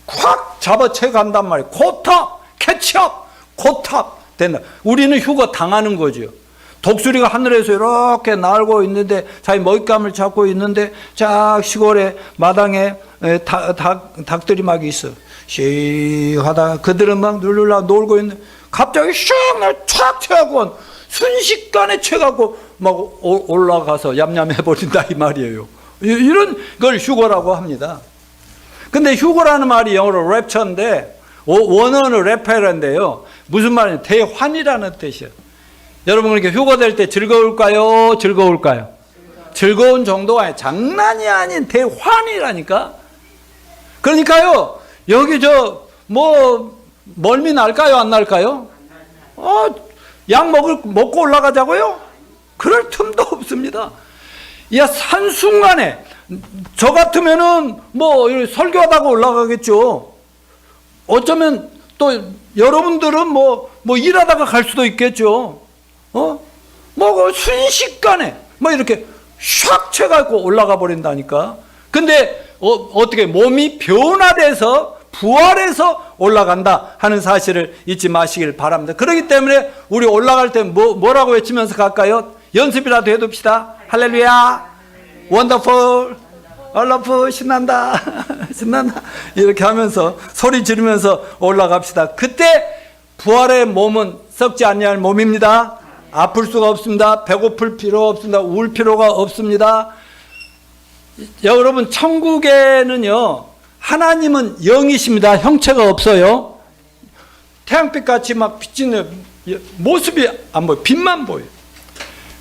콱 잡아채 간단 말이에요. 코탑, 캐치업, 코탑 된다. 우리는 휴거 당하는 거죠. 독수리가 하늘에서 이렇게 날고 있는데, 자기 먹잇감을 잡고 있는데, 쫙 시골에 마당에 닭들이 막 있어. 씩 하다가 그들은 막 놀고 있는데, 갑자기 샥 채갖고, 순식간에 채갖고 막 올라가서 얌얌해버린다, 이 말이에요. 이런 걸 휴거라고 합니다. 근데 휴거라는 말이 영어로 랩처인데, 원어는 래퍼인데요. 무슨 말이냐? 대환이라는 뜻이에요. 여러분, 그렇게 휴거될 때 즐거울까요? 즐거운 정도가 아니라 장난이 아닌 대환이라니까. 그러니까요, 여기 멀미 날까요? 안 날까요? 약 먹고 올라가자고요? 그럴 틈도 없습니다. 한순간에, 저 같으면은 설교하다가 올라가겠죠. 어쩌면 또 여러분들은 일하다가 갈 수도 있겠죠. 순식간에 이렇게 샥 채갖고 올라가 버린다니까. 근데 어떻게 몸이 변화돼서 부활해서 올라간다 하는 사실을 잊지 마시길 바랍니다. 그렇기 때문에 우리 올라갈 때 뭐라고 외치면서 갈까요? 연습이라도 해둡시다. 할렐루야, 원더풀, 얼러풀, 신난다, 신난다, 이렇게 하면서 소리 지르면서 올라갑시다. 그때 부활의 몸은 썩지 아니할 몸입니다. 아플 수가 없습니다. 배고플 필요가 없습니다. 울 필요가 없습니다. 여러분, 천국에는요, 하나님은 영이십니다. 형체가 없어요. 태양빛같이 막 비치는 모습이 안 보여요. 빛만 보여요.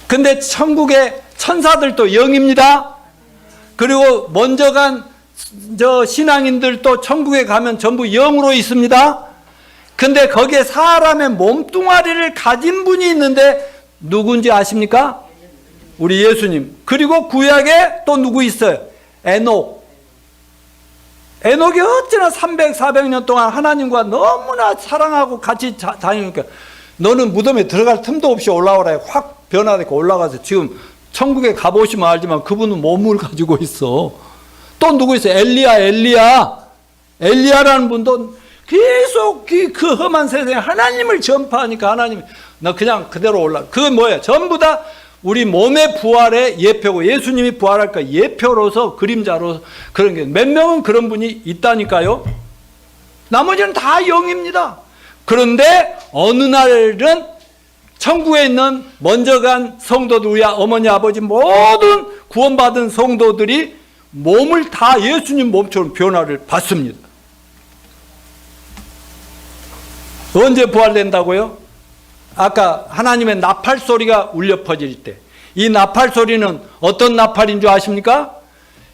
근데 천국의 천사들도 영입니다. 그리고 먼저 간 신앙인들도 천국에 가면 전부 영으로 있습니다. 근데 거기에 사람의 몸뚱아리를 가진 분이 있는데 누군지 아십니까? 우리 예수님. 그리고 구약에 또 누구 있어요? 에녹. 에녹이 어찌나 300, 400년 동안 하나님과 너무나 사랑하고 같이 다니니까 너는 무덤에 들어갈 틈도 없이 올라오라. 확 변화되고 올라가서 지금 천국에 가보시면 알지만 그분은 몸을 가지고 있어. 또 누구 있어요? 엘리야라는 분도 계속 그 험한 세상에 하나님을 전파하니까 하나님이 너 그냥 그대로 올라. 그건 뭐예요? 전부 다 우리 몸의 부활의 예표고 예수님이 부활할까 예표로서 그림자로 그런 게 몇 명은 그런 분이 있다니까요. 나머지는 다 영입니다. 그런데 어느 날은 천국에 있는 먼저 간 성도들, 우리 어머니 아버지 모든 구원받은 성도들이 몸을 다 예수님 몸처럼 변화를 받습니다. 언제 부활된다고요? 아까 하나님의 나팔 소리가 울려 퍼질 때, 이 나팔 소리는 어떤 나팔인 줄 아십니까?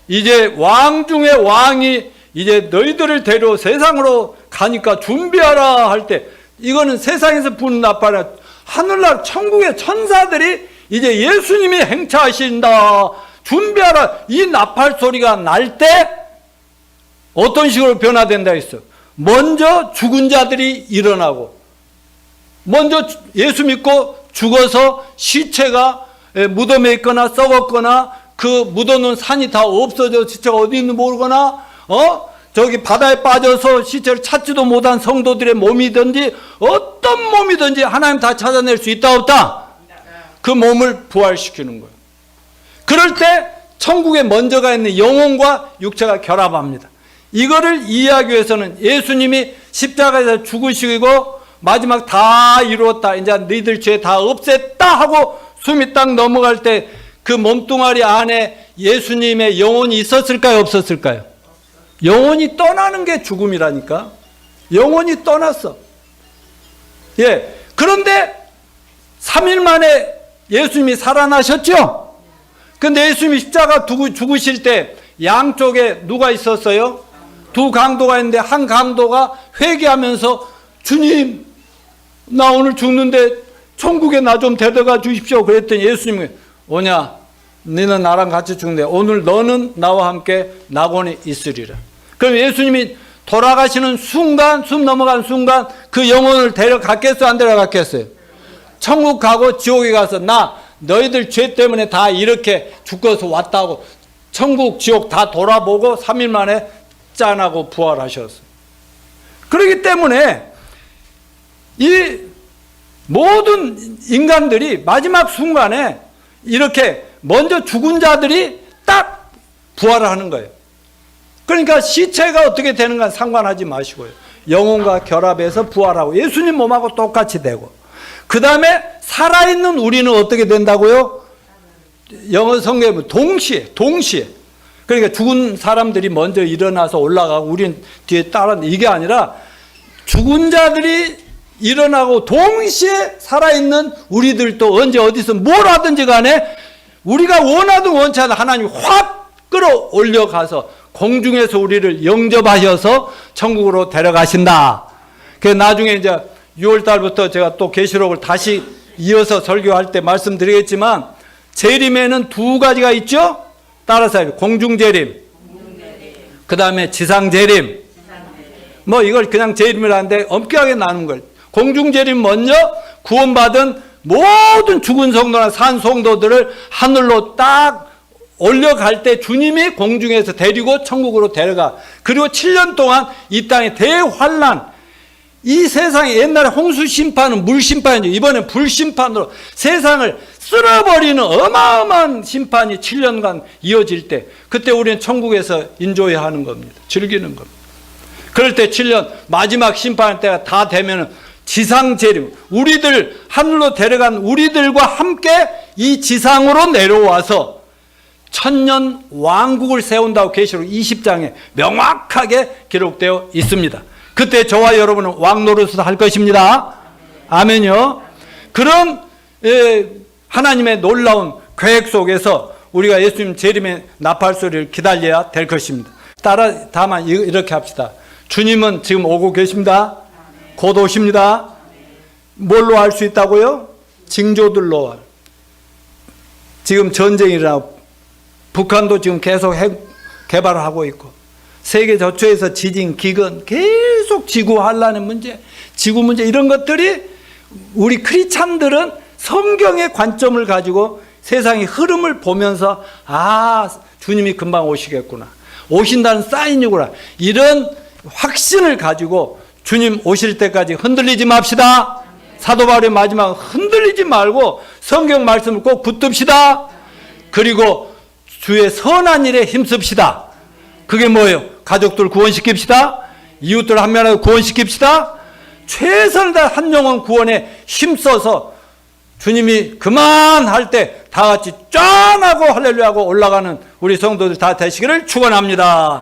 이제 왕 중에 왕이 이제 너희들을 데려 세상으로 가니까 준비하라 할 때, 이거는 세상에서 부는 나팔이 하늘날 천국의 천사들이 이제 예수님이 행차하신다, 준비하라, 이 나팔 소리가 날 때 어떤 식으로 변화된다 했어? 먼저 죽은 자들이 일어나고, 먼저 예수 믿고 죽어서 시체가 무덤에 있거나 썩었거나 그 묻어놓은 산이 다 없어져 시체가 어디 있는지 모르거나 저기 바다에 빠져서 시체를 찾지도 못한 성도들의 몸이든지 어떤 몸이든지 하나님 다 찾아낼 수 있다 없다? 그 몸을 부활시키는 거예요. 그럴 때 천국에 먼저 가 있는 영혼과 육체가 결합합니다. 이거를 이해하기 위해서는 예수님이 십자가에서 죽으시고 마지막 다 이루었다, 이제 너희들 죄 다 없앴다 하고 숨이 딱 넘어갈 때 그 몸뚱아리 안에 예수님의 영혼이 있었을까요? 없었을까요? 영혼이 떠나는 게 죽음이라니까. 영혼이 떠났어. 예. 그런데 3일 만에 예수님이 살아나셨죠? 근데 예수님이 십자가 두고 죽으실 때 양쪽에 누가 있었어요? 두 강도가 있는데 한 강도가 회개하면서 주님, 나 오늘 죽는데 천국에 나 좀 데려가 주십시오. 그랬더니 예수님이 오냐? 너는 나랑 같이 죽는데 오늘 너는 나와 함께 낙원에 있으리라. 그럼 예수님이 돌아가시는 순간, 숨 넘어가는 순간 그 영혼을 데려갔겠어요? 안 데려갔겠어요? 천국 가고 지옥에 가서 나 너희들 죄 때문에 다 이렇게 죽어서 왔다고 천국 지옥 다 돌아보고 3일 만에 짠하고 부활하셨어요. 그렇기 때문에 이 모든 인간들이 마지막 순간에 이렇게 먼저 죽은 자들이 딱 부활을 하는 거예요. 그러니까 시체가 어떻게 되는 건 상관하지 마시고요. 영혼과 결합해서 부활하고 예수님 몸하고 똑같이 되고, 그 다음에 살아있는 우리는 어떻게 된다고요? 영어 성경에 동시에. 그러니까 죽은 사람들이 먼저 일어나서 올라가고 우리는 뒤에 따라, 이게 아니라 죽은 자들이 일어나고 동시에 살아있는 우리들도 언제 어디서 뭘 하든지 간에 우리가 원하든 원치 않든 하나님이 확 끌어올려 가서 공중에서 우리를 영접하셔서 천국으로 데려가신다. 그래서 나중에 이제 6월 달부터 제가 또 계시록을 다시 이어서 설교할 때 말씀드리겠지만, 재림에는 두 가지가 있죠? 따라서 공중재림, 그 다음에 지상재림. 뭐 이걸 그냥 재림이라는데 엄격하게 나눈 걸. 공중재림 먼저 구원받은 모든 죽은 성도나 산 성도들을 하늘로 딱 올려갈 때 주님이 공중에서 데리고 천국으로 데려가. 그리고 7년 동안 이 땅에 대환란, 이 세상에 옛날에 홍수 심판은 물 심판이죠. 이번엔 불 심판으로 세상을 쓸어버리는 어마어마한 심판이 7년간 이어질 때, 그때 우리는 천국에서 인조해야 하는 겁니다. 즐기는 겁니다. 그럴 때 7년 마지막 심판 때가 다 되면은 지상 재림, 우리들 하늘로 데려간 우리들과 함께 이 지상으로 내려와서 천년 왕국을 세운다고 계시록 20장에 명확하게 기록되어 있습니다. 그때 저와 여러분은 왕 노릇을 할 것입니다. 아멘요. 그런 하나님의 놀라운 계획 속에서 우리가 예수님 재림의 나팔 소리를 기다려야 될 것입니다. 다만 이렇게 합시다. 주님은 지금 오고 계십니다. 곧 오십니다. 뭘로 알 수 있다고요? 징조들로. 지금 전쟁이 일어나고 북한도 지금 계속 핵 개발을 하고 있고, 세계 저초에서 지진, 기근, 계속 지구 환란의 문제, 지구 문제, 이런 것들이 우리 크리스찬들은 성경의 관점을 가지고 세상의 흐름을 보면서 주님이 금방 오시겠구나, 오신다는 사인이구나, 이런 확신을 가지고 주님 오실 때까지 흔들리지 맙시다. 사도 바울의 마지막, 흔들리지 말고 성경 말씀을 꼭 붙듭시다. 그리고 주의 선한 일에 힘씁시다. 그게 뭐예요? 가족들 구원시킵시다. 이웃들 한 명을 구원시킵시다. 최선을 다해 한 영혼 구원에 힘써서 주님이 그만할 때 다 같이 짠 하고 할렐루야 하고 올라가는 우리 성도들 다 되시기를 축원합니다.